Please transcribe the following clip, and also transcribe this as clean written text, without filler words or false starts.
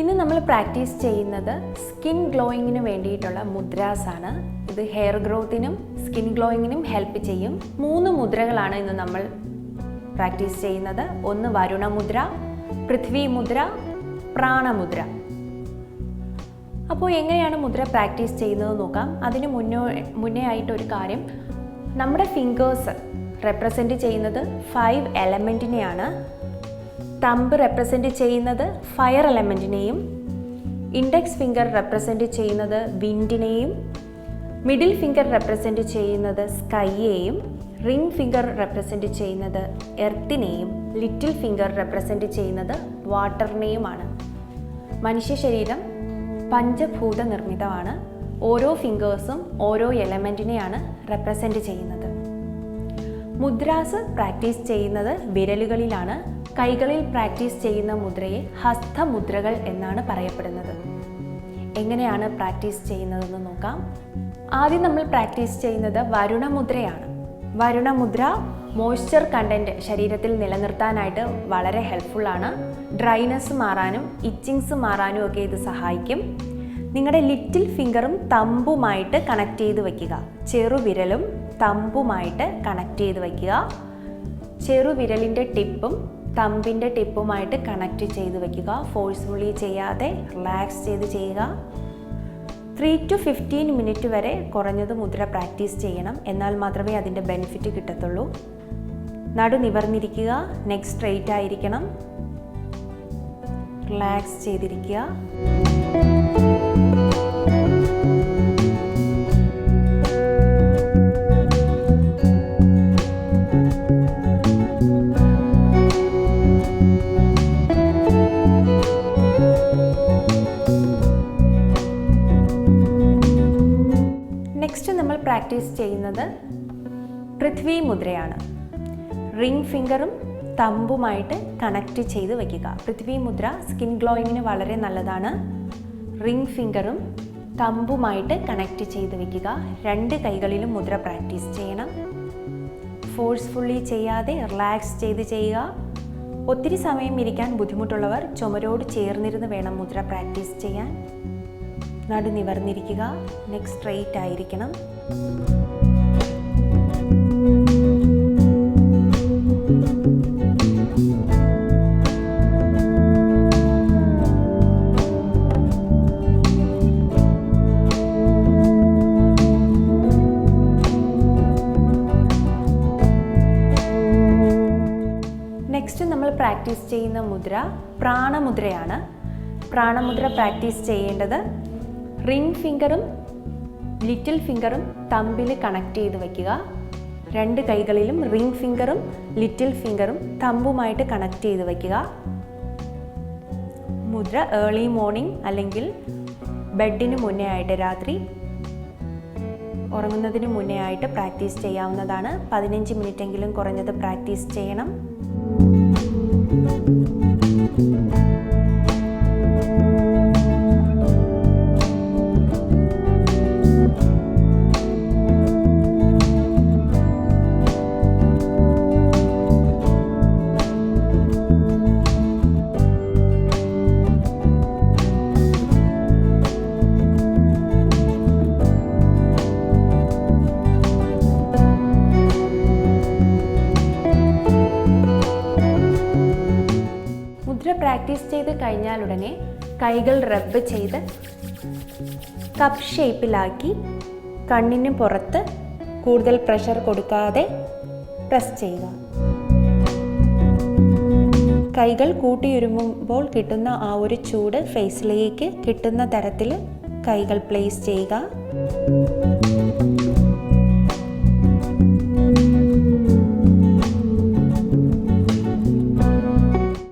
ഇന്ന് നമ്മൾ പ്രാക്ടീസ് ചെയ്യുന്നത് സ്കിൻ ഗ്ലോയിങ്ങിന് വേണ്ടിയിട്ടുള്ള മുദ്രാസ് ആണ്. ഇത് ഹെയർ ഗ്രോത്തിനും സ്കിൻ ഗ്ലോയിങ്ങിനും ഹെൽപ്പ് ചെയ്യും. 3 മുദ്രകളാണ് ഇന്ന് നമ്മൾ പ്രാക്ടീസ് ചെയ്യുന്നത്. ഒന്ന് വരുണ മുദ്ര, പൃഥ്വി മുദ്ര, പ്രാണമുദ്ര. അപ്പോൾ എങ്ങനെയാണ് മുദ്ര പ്രാക്ടീസ് ചെയ്യുന്നത് നോക്കാം. അതിന് മുന്നേ ആയിട്ടൊരു കാര്യം, നമ്മുടെ ഫിംഗേഴ്സ് റെപ്രസെൻറ്റ് ചെയ്യുന്നത് 5 എലമെൻറ്റിനെയാണ്. തമ്പ് റെപ്രസെൻറ്റ് ചെയ്യുന്നത് ഫയർ എലമെൻറ്റിനെയും, ഇൻഡെക്സ് ഫിംഗർ റെപ്രസെൻറ്റ് ചെയ്യുന്നത് വിൻഡിനെയും, മിഡിൽ ഫിംഗർ റെപ്രസെൻറ്റ് ചെയ്യുന്നത് സ്കൈയെയും, റിംഗ് ഫിംഗർ റെപ്രസെൻറ്റ് ചെയ്യുന്നത് എർത്തിനെയും, ലിറ്റിൽ ഫിംഗർ റെപ്രസെൻറ്റ് ചെയ്യുന്നത് വാട്ടറിനെയുമാണ്. മനുഷ്യ ശരീരം പഞ്ചഭൂത നിർമ്മിതമാണ്. ഓരോ ഫിംഗേഴ്സും ഓരോ എലമെൻറ്റിനെയാണ് റെപ്രസെൻറ്റ് ചെയ്യുന്നത്. മുദ്രാസ് പ്രാക്ടീസ് ചെയ്യുന്നത് വിരലുകളിലാണ്. കൈകളിൽ പ്രാക്ടീസ് ചെയ്യുന്ന മുദ്രയെ ഹസ്തമുദ്രകൾ എന്നാണ് പറയപ്പെടുന്നത്. എങ്ങനെയാണ് പ്രാക്ടീസ് ചെയ്യുന്നതെന്ന് നോക്കാം. ആദ്യം നമ്മൾ പ്രാക്ടീസ് ചെയ്യുന്നത് വരുണമുദ്രയാണ്. വരുണമുദ്ര മോയ്സ്ചർ കണ്ടൻറ്റ് ശരീരത്തിൽ നിലനിർത്താനായിട്ട് വളരെ ഹെൽപ്ഫുള്ളാണ്. ഡ്രൈനെസ് മാറാനും ഇച്ചിങ്സ് മാറാനും ഒക്കെ ഇത് സഹായിക്കും. നിങ്ങളുടെ ലിറ്റിൽ ഫിംഗറും തമ്പുമായിട്ട് കണക്ട് ചെയ്ത് വയ്ക്കുക. ചെറുവിരലും തമ്പുമായിട്ട് കണക്ട് ചെയ്ത് വയ്ക്കുക. ചെറുവിരലിൻ്റെ ടിപ്പും തമ്പിൻ്റെ ടിപ്പുമായിട്ട് കണക്ട് ചെയ്ത് വയ്ക്കുക. ഫോഴ്സ്ഫുള്ളി ചെയ്യാതെ റിലാക്സ് ചെയ്ത് ചെയ്യുക. 3 to 15 മിനിറ്റ് വരെ കുറഞ്ഞത് മുദ്ര പ്രാക്ടീസ് ചെയ്യണം. എന്നാൽ മാത്രമേ അതിൻ്റെ ബെനിഫിറ്റ് കിട്ടത്തുള്ളൂ. നടു നിവർന്നിരിക്കുക. നെക്ക് സ്ട്രെയിറ്റ് ആയിരിക്കണം. റിലാക്സ് ചെയ്തിരിക്കുക. നെക്സ്റ്റ് നമ്മൾ പ്രാക്ടീസ് ചെയ്യുന്നത് പൃഥ്വി മുദ്രയാണ്. റിംഗ് ഫിംഗറും തമ്പുമായിട്ട് കണക്ട് ചെയ്ത് വയ്ക്കുക. പൃഥ്വി മുദ്ര സ്കിൻ ഗ്ലോയിങ്ങിന് വളരെ നല്ലതാണ്. റിംഗ് ഫിംഗറും തമ്പുമായിട്ട് കണക്ട് ചെയ്ത് വയ്ക്കുക. 2 കൈകളിലും മുദ്ര പ്രാക്ടീസ് ചെയ്യണം. ഫോഴ്സ്ഫുള്ളി ചെയ്യാതെ റിലാക്സ് ചെയ്ത് ചെയ്യുക. ഒത്തിരി സമയം ഇരിക്കാൻ ബുദ്ധിമുട്ടുള്ളവർ ചുമരോട് ചേർന്നിരുന്ന് വേണം മുദ്ര പ്രാക്ടീസ് ചെയ്യാൻ. നടു നിവർന്നിരിക്കുക. നെക്ക് സ്ട്രെയിറ്റ് ആയിരിക്കണം. നെക്സ്റ്റ് നമ്മൾ പ്രാക്ടീസ് ചെയ്യുന്ന മുദ്ര പ്രാണമുദ്രയാണ്. പ്രാണമുദ്ര പ്രാക്ടീസ് ചെയ്യേണ്ടത് റിംഗ് ഫിംഗറും ലിറ്റിൽ ഫിംഗറും തമ്പിൽ കണക്ട് ചെയ്ത് വയ്ക്കുക. 2 കൈകളിലും റിംഗ് ഫിംഗറും ലിറ്റിൽ ഫിംഗറും തമ്പുമായിട്ട് കണക്ട് ചെയ്ത് വയ്ക്കുക. മുദ്ര ഏർലി മോർണിംഗ് അല്ലെങ്കിൽ ബെഡിന് മുന്നേ ആയിട്ട്, രാത്രി ഉറങ്ങുന്നതിന് മുന്നേ ആയിട്ട് പ്രാക്ടീസ് ചെയ്യാവുന്നതാണ്. 15 മിനിറ്റെങ്കിലും കുറഞ്ഞത് പ്രാക്ടീസ് ചെയ്യണം. പ്രാക്ടീസ് ചെയ്ത് കഴിഞ്ഞാലുടനെ കൈകൾ റബ്ബ് ചെയ്ത് കപ്പ് ഷേപ്പിലാക്കി കണ്ണിന് പുറത്ത് കൂടുതൽ പ്രഷർ കൊടുക്കാതെ പ്രസ് ചെയ്യുക. കൈകൾ കൂട്ടിയുരുമുമ്പോൾ കിട്ടുന്ന ആ ഒരു ചൂട് ഫേസിലേക്ക് കിട്ടുന്ന തരത്തിൽ കൈകൾ പ്ലേസ് ചെയ്യുക.